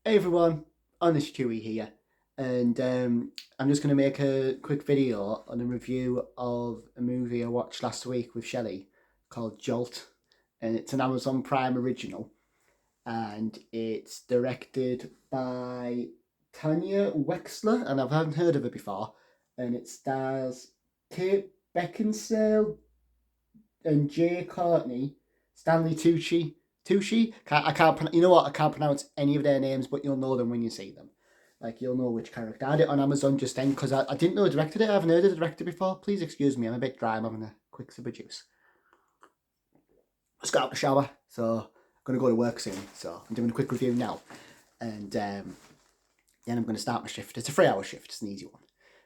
Hey everyone, honest Hughie here, and I'm just going to make a quick video on a review of a movie I watched last week with Shelley called Jolt, and it's an Amazon Prime original, and it's directed by Tanya Wexler, and I haven't heard of her before, and it stars Kate Beckinsale and Jay Courtney, Stanley Tucci. I can't. You know what? I can't pronounce any of their names, but you'll know them when you see them. Like you'll know which character. I had it on Amazon just then because I didn't know who directed it. I haven't heard of the director before. Please excuse me. I'm a bit dry. I'm having a quick sip of juice. Just got out the shower, so I'm gonna go to work soon. So I'm doing a quick review now, and then I'm gonna start my shift. It's a 3 hour shift. It's an easy one.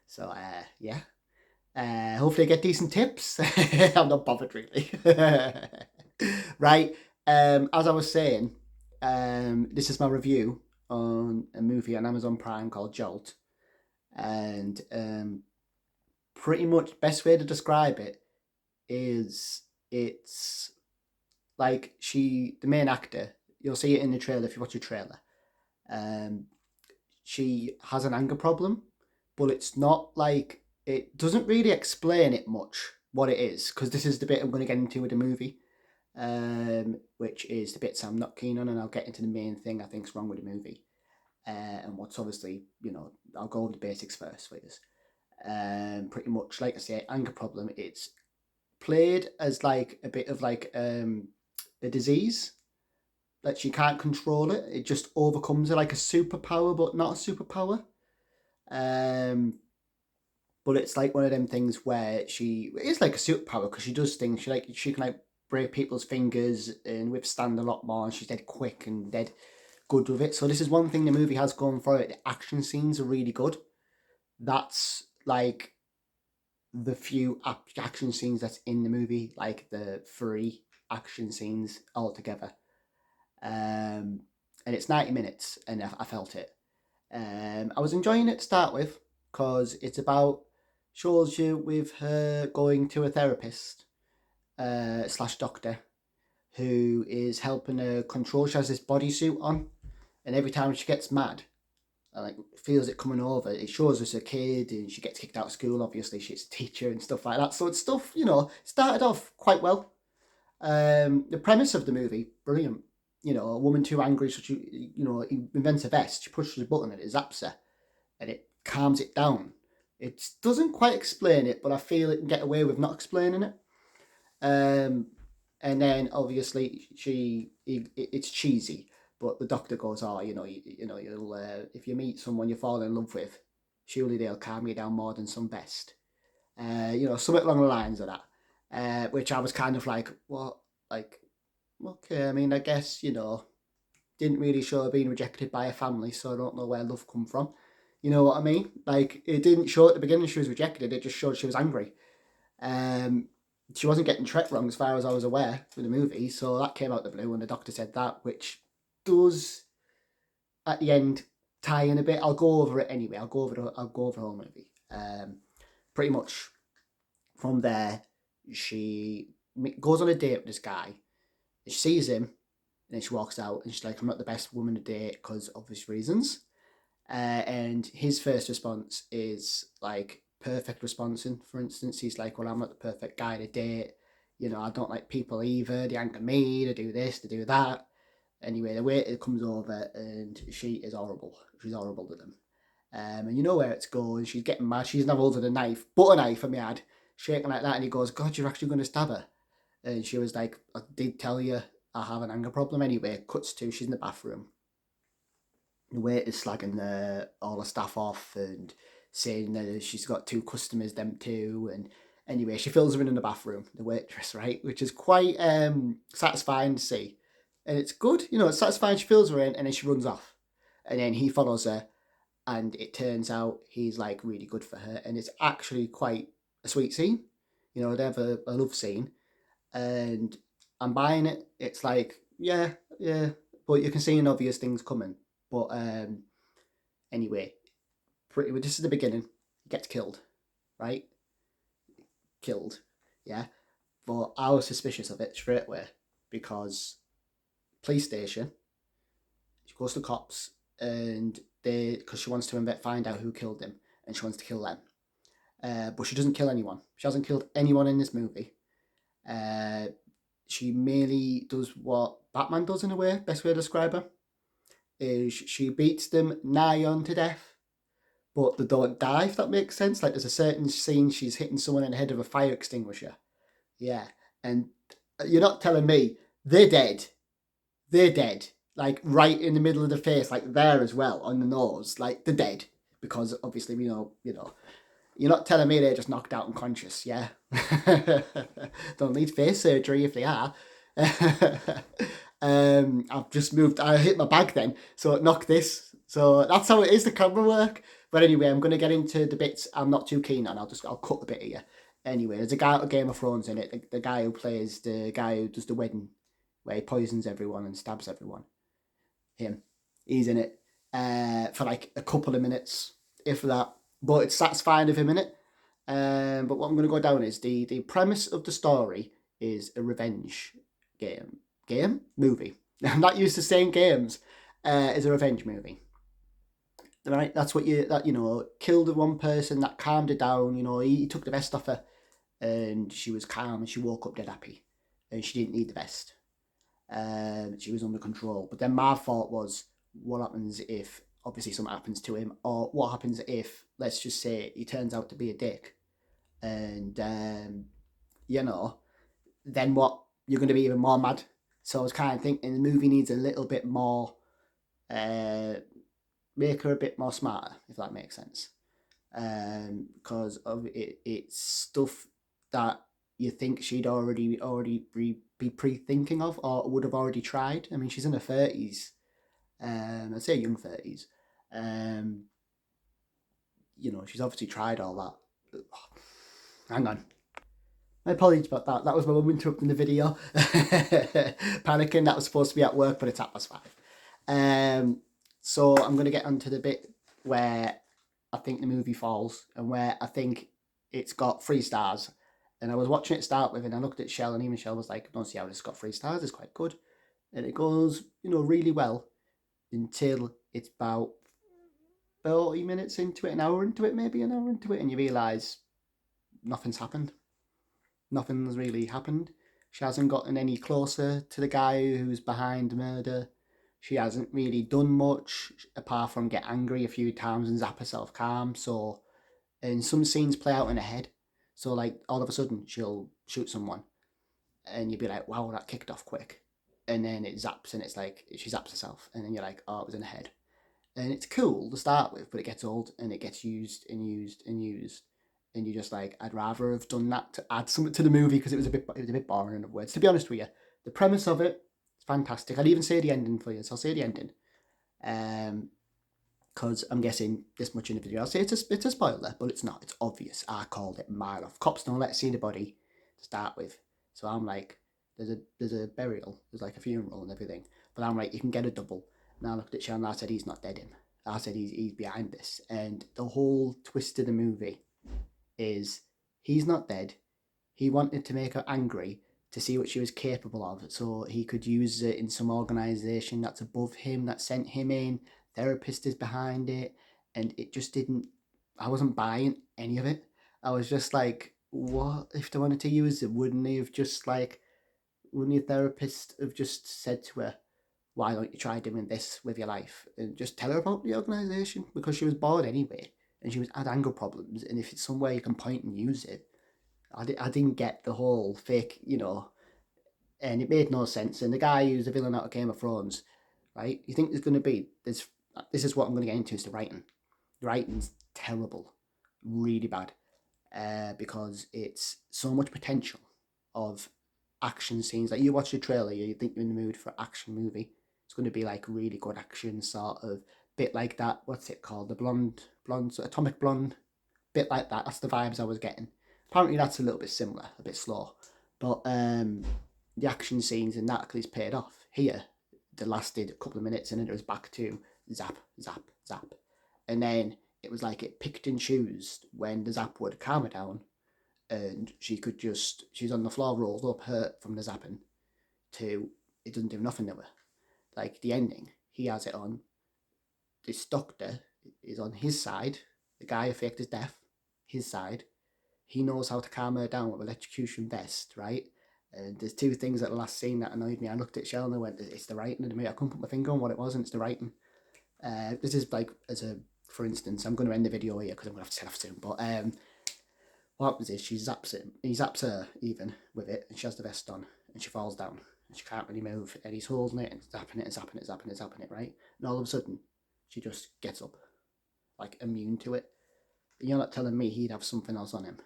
So yeah. Hopefully I get decent tips. I'm not bothered really. Right. As I was saying, this is my review on a movie on Amazon Prime called Jolt, and pretty much best way to describe it is it's like the main actor. You'll see it in the trailer if you watch the trailer. Um, she has an anger problem, but it's not like it doesn't really explain it much what it is because this is the bit I'm going to get into with the movie, which is the bits I'm not keen on, and I'll get into the main thing I think's wrong with the movie, and what's obviously I'll go over the basics first, please. Pretty much like I say, anger problem. It's played as like a bit of like a disease that she can't control it. It just overcomes her like a superpower, but not a superpower. Um, but it's like one of them things where she is like a superpower because she does things. She can like break people's fingers and withstand a lot more. And she's dead quick and dead good with it. So this is one thing the movie has going for it. The action scenes are really good. That's like the few action scenes that's in the movie, like the three action scenes altogether. Um, and it's 90 minutes, and I felt it. I was enjoying it to start with because it's about shows you with her going to a therapist slash doctor who is helping her control. She has this bodysuit on, and every time she gets mad, like feels it coming over, it shows us a kid, and she gets kicked out of school. Obviously, she's a teacher and stuff like that. So it's stuff started off quite well. The premise of the movie, brilliant. A woman too angry, so she invents a vest. She pushes a button and it zaps her, and it calms it down. It doesn't quite explain it, but I feel it can get away with not explaining it. Um, and then obviously it's cheesy, but the doctor goes, "Oh, you'll if you meet someone you fall in love with, surely they'll calm you down more than some vest." Something along the lines of that. Which I was kind of like, what, like, okay. I mean, I guess didn't really show her being rejected by her family, so I don't know where love come from. You know what I mean? Like, it didn't show at the beginning she was rejected. It just showed she was angry. Um, she wasn't getting Trek wrong as far as I was aware with the movie, so that came out the blue, and the doctor said that, which does at the end tie in a bit. I'll go over it anyway. I'll go over the whole movie. Pretty much from there, she goes on a date with this guy. She sees him, and then she walks out, and she's like, "I'm not the best woman to date because obvious reasons." And his first response is like perfect response. For instance, he's like, "Well, I'm not the perfect guy to date. I don't like people either. They anger me to do this, to do that." Anyway, the waiter comes over, and she is horrible. She's horrible to them. And you know where it's going. She's getting mad. She's now holding a knife, butter knife, I mean, shaking like that. And he goes, "God, you're actually going to stab her." And she was like, "I did tell you I have an anger problem." Anyway, cuts to she's in the bathroom. The waiter's slagging all the staff off and saying that she's got two customers, them too. And anyway, she fills her in the bathroom, the waitress, right? Which is quite satisfying to see. And it's good, it's satisfying. She fills her in and then she runs off. And then he follows her, and it turns out he's like really good for her. And it's actually quite a sweet scene. They have a love scene, and I'm buying it. It's like, yeah, yeah, but you can see an obvious things coming. But anyway, this is the beginning. He gets killed, right? Killed, yeah. But I was suspicious of it straight away because police station. She goes to cops. and because she wants to find out who killed him, and she wants to kill them. But she doesn't kill anyone. She hasn't killed anyone in this movie. Uh, she merely does what Batman does in a way. Best way to describe her is she beats them nigh on to death, but they don't die. If that makes sense. Like there's a certain scene she's hitting someone in the head of a fire extinguisher. Yeah, and you're not telling me they're dead. They're dead. Like right in the middle of the face, like there as well on the nose. Like they're dead because obviously we know. You're not telling me they're just knocked out unconscious, yeah? Don't need face surgery if they are. I've just moved. I hit my bag then, so it knocked this. So that's how it is. The camera work. But anyway, I'm going to get into the bits I'm not too keen on. I'll cut a bit here. Anyway, there's a guy out of Game of Thrones in it. The guy who plays the guy who does the wedding, where he poisons everyone and stabs everyone. Him. He's in it for like a couple of minutes, if that. But it's satisfying of him in it. But what I'm going to go down is the premise of the story is a revenge movie. I'm not used to saying games. Is a revenge movie. Right, that's what killed the one person that calmed her down. He took the vest off her, and she was calm, and she woke up dead happy, and she didn't need the vest. She was under control. But then my thought was, what happens if obviously something happens to him, or what happens if, let's just say, he turns out to be a dick, and then what? You're going to be even more mad. So I was kind of thinking the movie needs a little bit more, make her a bit more smarter, if that makes sense. Because of it's stuff that you think she'd already be pre-thinking of or would have already tried. I mean, she's in her 30s. I'd say young 30s. She's obviously tried all that. Hang on. My apologies about that. That was my mum interrupting the video. Panicking. That was supposed to be at work, but it's 5:30. So I'm going to get onto the bit where I think the movie falls and where I think it's got 3 stars. And I was watching it start with, and I looked at Shell, and even Shell was like, "Don't see how it's got 3 stars. It's quite good." And it goes, really well until it's about 30 minutes into it, an hour into it, maybe an hour into it, and you realise nothing's happened. Nothing's really happened. She hasn't gotten any closer to the guy who's behind the murder. She hasn't really done much apart from get angry a few times and zap herself calm. So, and some scenes play out in her head. So, like, all of a sudden, she'll shoot someone, and you'd be like, wow, that kicked off quick. And then it zaps, and it's like, she zaps herself, and then you're like, oh, it was in her head. And it's cool to start with, but it gets old, and it gets used and used and used. And you're just like, I'd rather have done that to add something to the movie because it was a bit boring in other words. To be honest with you, the premise of it is fantastic. I'd even say the ending for you, so I'll say the ending. Because I'm guessing this much in the video. I'll say it's a spoiler, but it's not. It's obvious. I called it mile off. Cops don't let see the body to start with. So I'm like, there's a burial, there's like a funeral and everything. But I'm like, you can get a double. And I looked at Sean and I said, he's not dead him. I said, he's behind this. And the whole twist of the movie is he's not dead. He wanted to make her angry to see what she was capable of, so he could use it in some organisation that's above him, that sent him in. Therapist is behind it, and it just didn't. I wasn't buying any of it. I was just like, what if they wanted to use it? Wouldn't the therapist have just said to her, why don't you try doing this with your life and just tell her about the organisation, because she was bored anyway and she had anger problems, and if it's somewhere you can point and use it. I didn't get the whole fake, and it made no sense. And the guy who's the villain out of Game of Thrones, right? You think there's going to be this? This is what I'm going to get into, is the writing. The writing's terrible, really bad, because it's so much potential of action scenes. Like, you watch the trailer, you think you're in the mood for an action movie. It's going to be like really good action, sort of bit like that. What's it called? The blonde, Atomic Blonde, bit like that. That's the vibes I was getting. Apparently, that's a little bit similar, a bit slow, but the action scenes in that is paid off. Here, they lasted a couple of minutes, and then it was back to zap, zap, zap, and then it was like it picked and chose when the zap would calm her down, and she's on the floor, rolled up, hurt from the zapping, to it doesn't do nothing to her. Like the ending, he has it on, this doctor is on his side. The guy who faked his death, his side. He knows how to calm her down with electrocution vest, right? And there's two things at the last scene that annoyed me. I looked at Shell and I went, "It's the writing of the movie." I couldn't put my finger on what it was, and it's the writing. This is like, for instance, I'm going to end the video here because I'm going to have to set off soon. But what happens is he zaps her even with it, and she has the vest on, and she falls down, and she can't really move, and he's holding it and zapping it and zapping it, zapping it, zapping it, right? And all of a sudden, she just gets up, like immune to it. You're not telling me he'd have something else on him,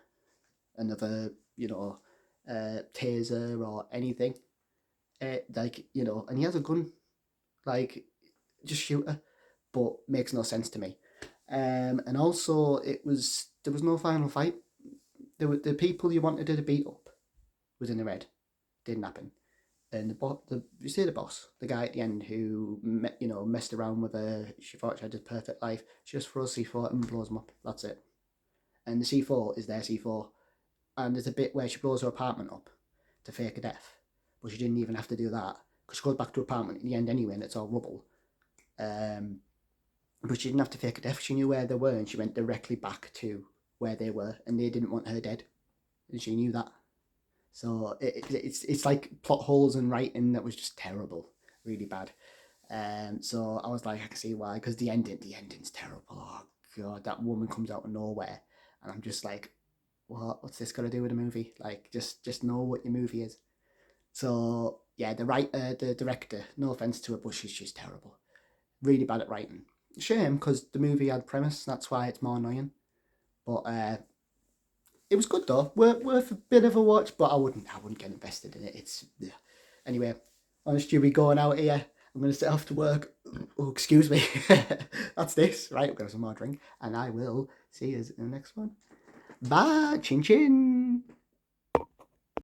another, taser or anything, and he has a gun, like, just shoot her, but makes no sense to me. And also, there was no final fight. There were the people you wanted her to beat up was in the red, didn't happen. And you see the boss, the guy at the end who messed around with her. She thought she had a perfect life. She just throws C4 and blows him up. That's it. And the C4 is their C4. And there's a bit where she blows her apartment up to fake a death, but she didn't even have to do that because she goes back to her apartment in the end anyway, and it's all rubble. But she didn't have to fake a death. She knew where they were, and she went directly back to where they were, and they didn't want her dead, and she knew that. So it's like plot holes in writing that was just terrible, really bad. So I was like, I can see why, because the ending's terrible. Oh god, that woman comes out of nowhere, and I'm just like, what's this got to do with the movie? Like, just know what your movie is. So yeah, the director, no offense to her, but she's just terrible, really bad at writing. Shame, because the movie had premise, that's why it's more annoying. But it was good though, worth a bit of a watch. But I wouldn't get invested in it. It's anyway. On Stewie going out here. I'm gonna set off to work. Oh, excuse me. That's this, right? I've got some more drink, and I will see you in the next one. Bye, chin chin.